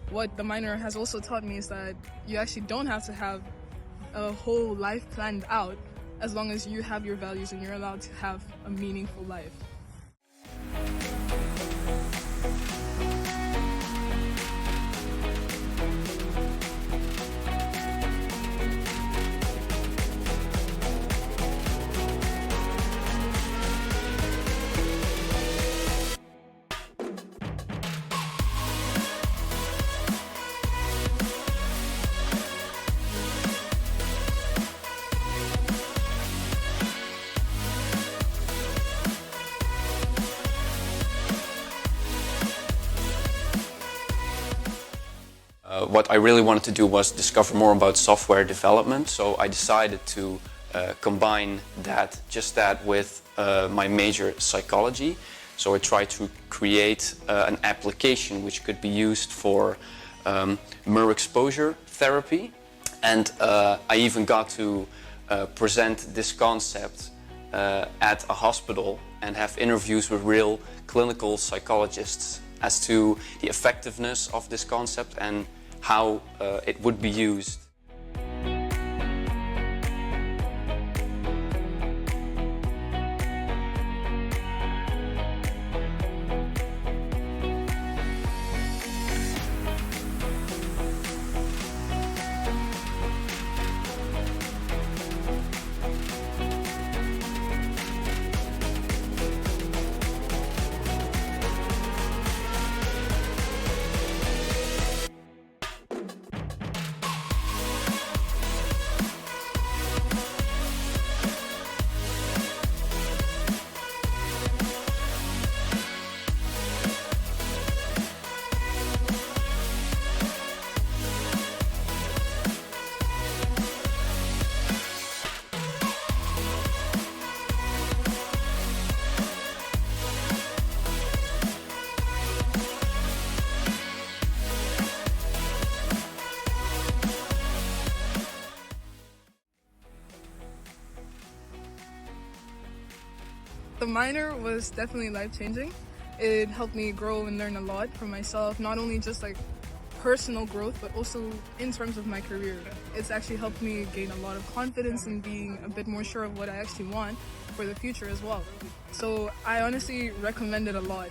what the minor has also taught me is that you actually don't have to have a whole life planned out as long as you have your values and you're allowed to have a meaningful life. What I really wanted to do was discover more about software development, so I decided to combine that with my major psychology. So I tried to create an application which could be used for mirror exposure therapy, and I even got to present this concept at a hospital and have interviews with real clinical psychologists as to the effectiveness of this concept and how it would be used. The minor was definitely life-changing. It helped me grow and learn a lot for myself, not only just like personal growth, but also in terms of my career. It's actually helped me gain a lot of confidence in being a bit more sure of what I actually want for the future as well. So I honestly recommend it a lot.